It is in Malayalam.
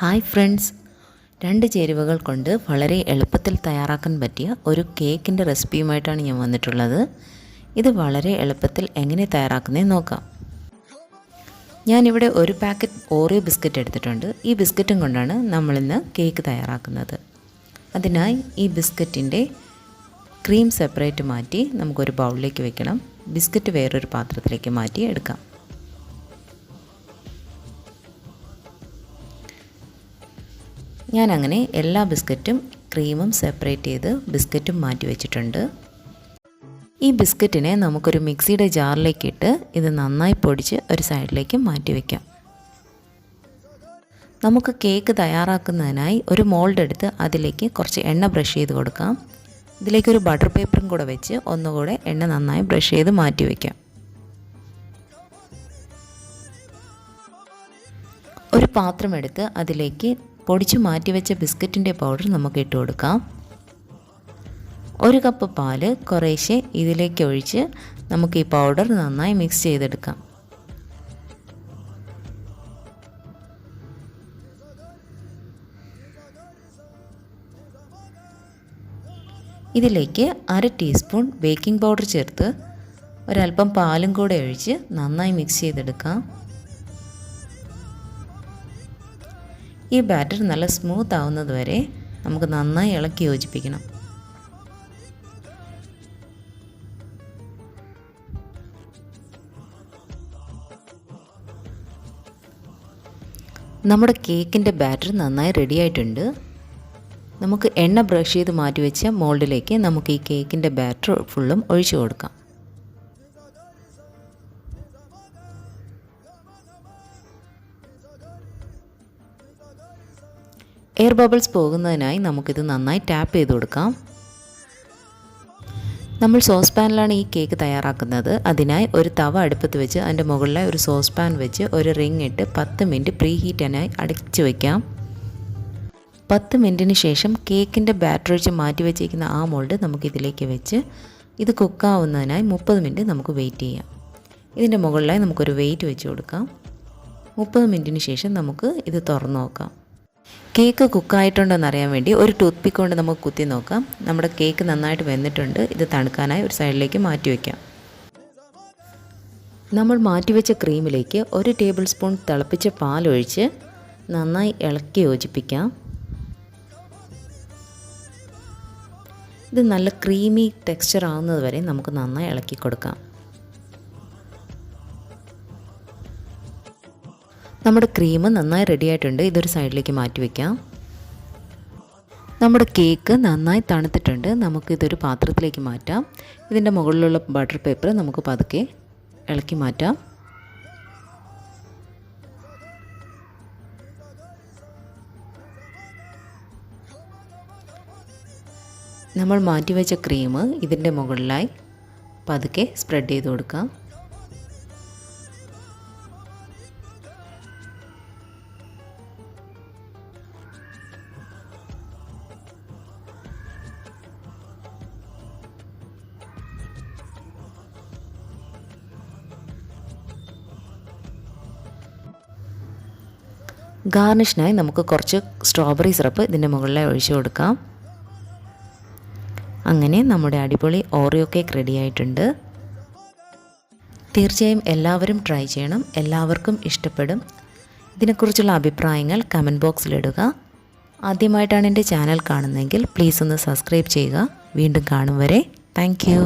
ഹായ് ഫ്രണ്ട്സ്, 2 ചേരുവകൾ കൊണ്ട് വളരെ എളുപ്പത്തിൽ തയ്യാറാക്കാൻ പറ്റിയ ഒരു കേക്കിൻ്റെ റെസിപ്പിയുമായിട്ടാണ് ഞാൻ വന്നിട്ടുള്ളത്. ഇത് വളരെ എളുപ്പത്തിൽ എങ്ങനെ തയ്യാറാക്കുന്നതെന്ന് നോക്കാം. ഞാനിവിടെ ഒരു പാക്കറ്റ് ഓറിയോ ബിസ്ക്കറ്റ് എടുത്തിട്ടുണ്ട്. ഈ ബിസ്ക്കറ്റും കൊണ്ടാണ് നമ്മളിന്ന് കേക്ക് തയ്യാറാക്കുന്നത്. അതിനായി ഈ ബിസ്ക്കറ്റിൻ്റെ ക്രീം സെപ്പറേറ്റ് മാറ്റി നമുക്കൊരു ബൗളിലേക്ക് വെക്കണം. ബിസ്ക്കറ്റ് വേറൊരു പാത്രത്തിലേക്ക് മാറ്റി എടുക്കാം. ഞാൻ അങ്ങനെ എല്ലാ ബിസ്ക്കറ്റും ക്രീമും സെപ്പറേറ്റ് ചെയ്ത് ബിസ്ക്കറ്റും മാറ്റി വെച്ചിട്ടുണ്ട്. ഈ ബിസ്ക്കറ്റിനെ നമുക്കൊരു മിക്സിയുടെ ജാറിലേക്ക് ഇട്ട് ഇത് നന്നായി പൊടിച്ച് ഒരു സൈഡിലേക്ക് മാറ്റി വയ്ക്കാം. നമുക്ക് കേക്ക് തയ്യാറാക്കുന്നതിനായി ഒരു മോൾഡ് എടുത്ത് അതിലേക്ക് കുറച്ച് എണ്ണ ബ്രഷ് ചെയ്ത് കൊടുക്കാം. ഇതിലേക്ക് ഒരു ബട്ടർ പേപ്പറും കൂടെ വെച്ച് ഒന്നുകൂടെ എണ്ണ നന്നായി ബ്രഷ് ചെയ്ത് മാറ്റി വയ്ക്കാം. ഒരു പാത്രം എടുത്ത് അതിലേക്ക് പൊടിച്ച് മാറ്റി വെച്ച ബിസ്ക്കറ്റിൻ്റെ പൗഡർ നമുക്ക് ഇട്ട് കൊടുക്കാം. 1 കപ്പ് പാല് കുറേശ്ശെ ഇതിലേക്ക് ഒഴിച്ച് നമുക്ക് ഈ പൗഡർ നന്നായി മിക്സ് ചെയ്തെടുക്കാം. ഇതിലേക്ക് 1/2 ടീസ്പൂൺ ബേക്കിംഗ് പൗഡർ ചേർത്ത് ഒരല്പം പാലും കൂടെ ഒഴിച്ച് നന്നായി മിക്സ് ചെയ്തെടുക്കാം. ഈ ബാറ്റർ നല്ല സ്മൂത്ത് ആവുന്നത് വരെ നമുക്ക് നന്നായി ഇളക്കി യോജിപ്പിക്കണം. നമ്മുടെ കേക്കിൻ്റെ ബാറ്റർ നന്നായി റെഡി ആയിട്ടുണ്ട്. നമുക്ക് എണ്ണ ബ്രഷ് ചെയ്ത് മാറ്റി വെച്ച മോൾഡിലേക്ക് നമുക്ക് ഈ കേക്കിൻ്റെ ബാറ്റർ ഫുള്ളും ഒഴിച്ചു കൊടുക്കാം. എയർ ബബിൾസ് പോകുന്നതിനായി നമുക്കിത് നന്നായി ടാപ്പ് ചെയ്ത് കൊടുക്കാം. നമ്മൾ സോസ് പാനിലാണ് ഈ കേക്ക് തയ്യാറാക്കുന്നത്. അതിനായി ഒരു തവ അടുപ്പത്ത് വെച്ച് അതിൻ്റെ മുകളിലായി ഒരു സോസ് പാൻ വെച്ച് ഒരു റിങ് ഇട്ട് 10 മിനിറ്റ് പ്രീ ഹീറ്റിനായി അടച്ചു വയ്ക്കാം. 10 മിനിറ്റിന് ശേഷം കേക്കിൻ്റെ ബാറ്റർ ഒഴിച്ച് മാറ്റി വെച്ചിരിക്കുന്ന ആ മോൾഡ് നമുക്കിതിലേക്ക് വെച്ച് ഇത് കുക്കാവുന്നതിനായി 30 മിനിറ്റ് നമുക്ക് വെയിറ്റ് ചെയ്യാം. ഇതിൻ്റെ മുകളിലായി നമുക്കൊരു വെയിറ്റ് വെച്ച് കൊടുക്കാം. 30 മിനിറ്റിന് ശേഷം നമുക്ക് ഇത് തുറന്ന് നോക്കാം. കേക്ക് കുക്കായിട്ടുണ്ടോയെന്ന് അറിയാൻ വേണ്ടി ഒരു ടൂത്ത് പിക്ക് കൊണ്ട് നമുക്ക് കുത്തി നോക്കാം. നമ്മുടെ കേക്ക് നന്നായിട്ട് വെന്തിട്ടുണ്ട്. ഇത് തണുക്കാനായി ഒരു സൈഡിലേക്ക് മാറ്റി വയ്ക്കാം. നമ്മൾ മാറ്റിവെച്ച ക്രീമിലേക്ക് 1 ടേബിൾ സ്പൂൺ തിളപ്പിച്ച പാലൊഴിച്ച് നന്നായി ഇളക്കി യോജിപ്പിക്കാം. ഇത് നല്ല ക്രീമി ടെക്സ്ചർ ആവുന്നത് വരെ നമുക്ക് നന്നായി ഇളക്കി കൊടുക്കാം. നമ്മുടെ ക്രീം നന്നായി റെഡി ആയിട്ടുണ്ട്. ഇതൊരു സൈഡിലേക്ക് മാറ്റി വയ്ക്കാം. നമ്മുടെ കേക്ക് നന്നായി തണുത്തിട്ടുണ്ട്. നമുക്കിതൊരു പാത്രത്തിലേക്ക് മാറ്റാം. ഇതിൻ്റെ മുകളിലുള്ള ബട്ടർ പേപ്പർ നമുക്ക് പതുക്കെ ഇളക്കി മാറ്റാം. നമ്മൾ മാറ്റിവെച്ച ക്രീം ഇതിൻ്റെ മുകളിലായി പതുക്കെ സ്പ്രെഡ് ചെയ്ത് കൊടുക്കാം. ഗാർണിഷിനായി നമുക്ക് കുറച്ച് സ്ട്രോബെറി സിറപ്പ് ഇതിൻ്റെ മുകളിലായി ഒഴിച്ചു കൊടുക്കാം. അങ്ങനെ നമ്മുടെ അടിപൊളി ഓറിയോ കേക്ക് റെഡി ആയിട്ടുണ്ട്. തീർച്ചയായും എല്ലാവരും ട്രൈ ചെയ്യണം. എല്ലാവർക്കും ഇഷ്ടപ്പെടും. ഇതിനെക്കുറിച്ചുള്ള അഭിപ്രായങ്ങൾ കമൻറ്റ് ബോക്സിലിടുക. ആദ്യമായിട്ടാണ് എൻ്റെ ചാനൽ കാണുന്നതെങ്കിൽ പ്ലീസ് ഒന്ന് സബ്സ്ക്രൈബ് ചെയ്യുക. വീണ്ടും കാണും വരെ താങ്ക് യു.